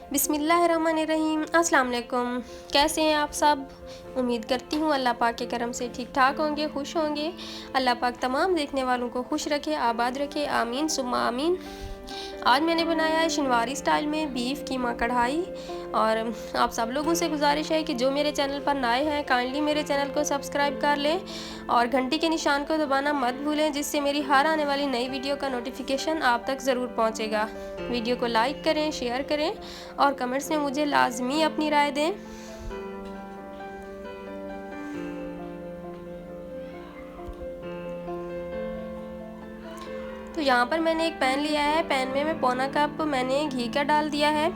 बिस्मिल्लाहिर्रहमानिर्रहीम। अस्सलाम वालेकुम। कैसे हैं आप सब? उम्मीद करती हूँ अल्लाह पाक के करम से ठीक ठाक होंगे, खुश होंगे। अल्लाह पाक तमाम देखने वालों को खुश रखे, आबाद रखे, आमीन सुम्मा आमीन। आज मैंने बनाया है शनवारी स्टाइल में बीफ कीमा कढ़ाई। और आप सब लोगों से गुजारिश है कि जो मेरे चैनल पर नए हैं काइंडली मेरे चैनल को सब्सक्राइब कर लें और घंटी के निशान को दबाना मत भूलें, जिससे मेरी हर आने वाली नई वीडियो का नोटिफिकेशन आप तक ज़रूर पहुंचेगा। वीडियो को लाइक करें, शेयर करें और कमेंट्स में मुझे लाजमी अपनी राय दें। तो यहाँ पर मैंने एक पैन लिया है। पैन में मैं पौना कप मैंने घी का डाल दिया है।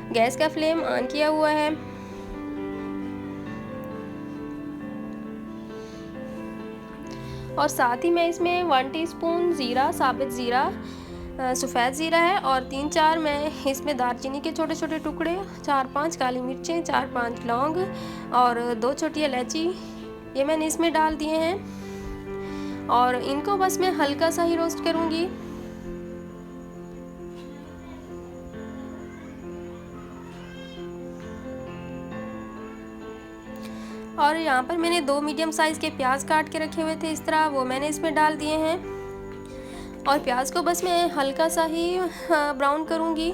गैस का फ्लेम ऑन किया हुआ है। और साथ ही मैं इसमें 1 टीस्पून ज़ीरा, साबित ज़ीरा, सफ़ेद ज़ीरा है और 3-4 मैं इसमें दालचीनी के छोटे छोटे टुकड़े, 4-5 काली मिर्चें, 4-5 लौंग और 2 छोटी इलायची ये मैंने इसमें डाल दिए हैं। और इनको बस मैं हल्का सा ही रोस्ट करूँगी। और यहाँ पर मैंने 2 मीडियम साइज़ के प्याज काट के रखे हुए थे इस तरह, वो मैंने इसमें डाल दिए हैं। और प्याज को बस मैं हल्का सा ही ब्राउन करूँगी।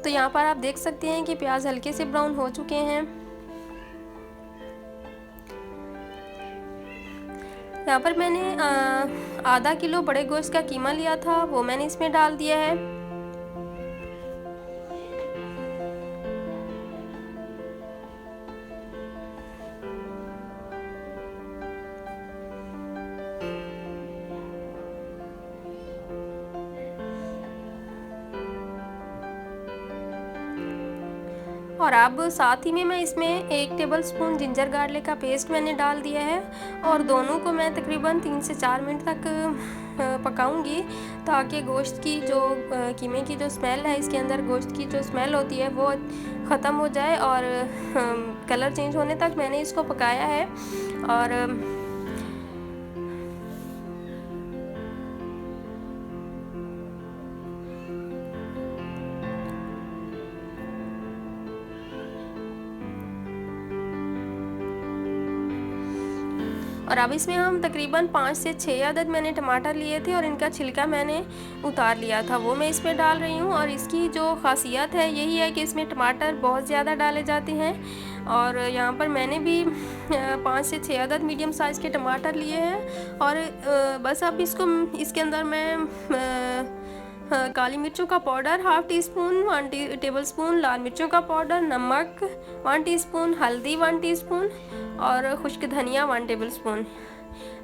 तो यहाँ पर आप देख सकते हैं कि प्याज हल्के से ब्राउन हो चुके हैं। यहाँ पर मैंने आधा किलो बड़े गोश्त का कीमा लिया था, वो मैंने इसमें डाल दिया है। और अब साथ ही में मैं इसमें 1 टेबलस्पून जिंजर गार्लिक का पेस्ट मैंने डाल दिया है और दोनों को मैं तकरीबन 3 से 4 मिनट तक पकाऊंगी, ताकि गोश्त की जो कीमे की जो स्मेल है, इसके अंदर गोश्त की जो स्मेल होती है वो ख़त्म हो जाए। और कलर चेंज होने तक मैंने इसको पकाया है। और अब इसमें हम तकरीबन 5 से 6 अदद मैंने टमाटर लिए थे और इनका छिलका मैंने उतार लिया था, वो मैं इसमें डाल रही हूँ। और इसकी जो ख़ासियत है यही है कि इसमें टमाटर बहुत ज़्यादा डाले जाते हैं। और यहाँ पर मैंने भी 5 से 6 अदद मीडियम साइज़ के टमाटर लिए हैं। और बस अब इसको इसके अंदर मैं काली मिर्चों का पाउडर 1/2 टीस्पून, 1 टेबलस्पून लाल मिर्चों का पाउडर, नमक 1 टीस्पून, हल्दी 1 टीस्पून और खुश्क धनिया 1 टेबलस्पून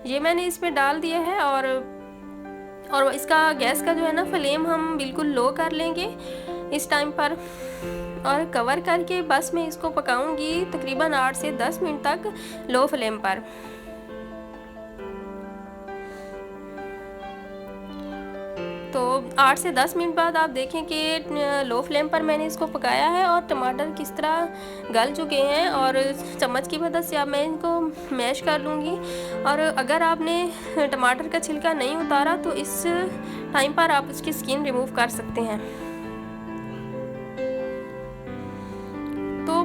ये मैंने इसमें डाल दिया है। और इसका गैस का जो है ना फ्लेम हम बिल्कुल लो कर लेंगे इस टाइम पर। और कवर करके बस मैं इसको पकाऊंगी तकरीबन 8 से 10 मिनट तक लो फ्लेम पर। तो 8 से 10 मिनट बाद आप देखें कि लो फ्लेम पर मैंने इसको पकाया है और टमाटर किस तरह गल चुके हैं। और चम्मच की मदद से अब मैं इनको मैश कर लूँगी। और अगर आपने टमाटर का छिलका नहीं उतारा तो इस टाइम पर आप उसकी स्किन रिमूव कर सकते हैं। तो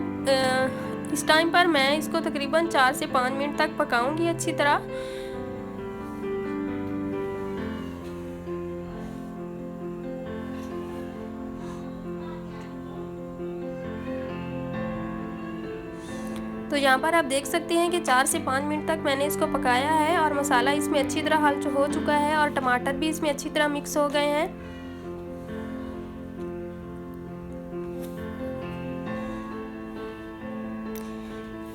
इस टाइम पर मैं इसको तकरीबन 4 से 5 मिनट तक पकाऊंगी अच्छी तरह। तो यहाँ पर आप देख सकते हैं कि 4 से 5 मिनट तक मैंने इसको पकाया है और मसाला इसमें अच्छी तरह हल हो चुका है और टमाटर भी इसमें अच्छी तरह मिक्स हो गए हैं।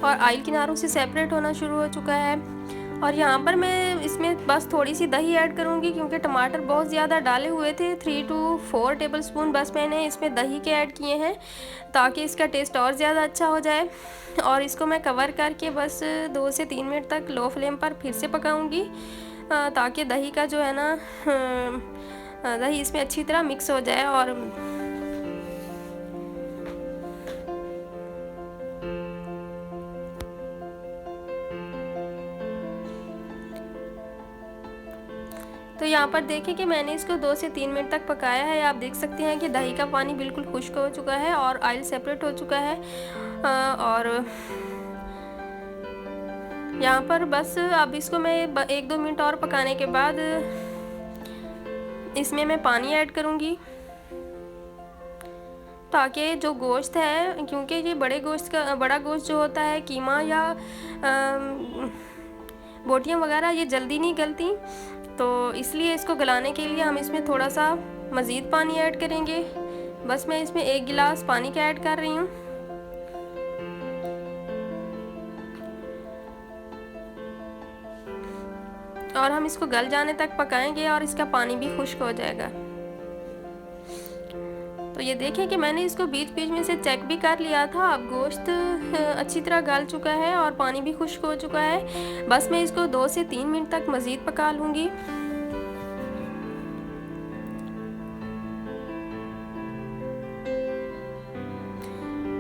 और ऑयल किनारों से सेपरेट होना शुरू हो चुका है। और यहाँ पर मैं इसमें बस थोड़ी सी दही ऐड करूँगी, क्योंकि टमाटर बहुत ज़्यादा डाले हुए थे। 3 to 4 टेबलस्पून बस मैंने इसमें दही के ऐड किए हैं, ताकि इसका टेस्ट और ज़्यादा अच्छा हो जाए। और इसको मैं कवर करके बस 2 से 3 मिनट तक लो फ्लेम पर फिर से पकाऊँगी, ताकि दही का जो है ना दही इसमें अच्छी तरह मिक्स हो जाए। और तो यहाँ पर देखें कि मैंने इसको 2 से 3 मिनट तक पकाया है। आप देख सकते हैं कि दही का पानी बिल्कुल खुश्क हो चुका है और ऑयल सेपरेट हो चुका है। और यहाँ पर बस अब इसको मैं 1-2 मिनट और पकाने के बाद इसमें मैं पानी ऐड करूँगी, ताकि जो गोश्त है, क्योंकि ये बड़ा गोश्त जो होता है, कीमा या बोटियाँ वगैरह, ये जल्दी नहीं गलती, तो इसलिए इसको गलाने के लिए हम इसमें थोड़ा सा मज़ीद पानी ऐड करेंगे। बस मैं इसमें 1 गिलास पानी का ऐड कर रही हूँ। और हम इसको गल जाने तक पकाएंगे और इसका पानी भी खुश्क हो जाएगा। तो ये देखें कि मैंने इसको बीच बीच में से चेक भी कर लिया था। अब गोश्त अच्छी तरह गल चुका है और पानी भी खुश्क हो चुका है। बस मैं इसको 2 से 3 मिनट तक मज़ीद पका लूँगी।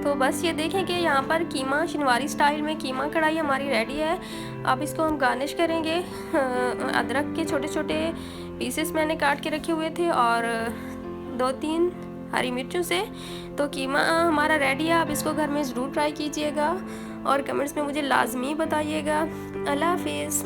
तो बस ये देखें कि यहाँ पर कीमा शिनवारी स्टाइल में कीमा कढ़ाई हमारी रेडी है। अब इसको हम गार्निश करेंगे। अदरक के छोटे छोटे पीसेस मैंने काट के रखे हुए थे और 2-3 हरी मिर्चों से। तो कीमा हमारा रेडी है। आप इसको घर में ज़रूर ट्राई कीजिएगा और कमेंट्स में मुझे लाजमी बताइएगा। अल्लाह हाफिज़।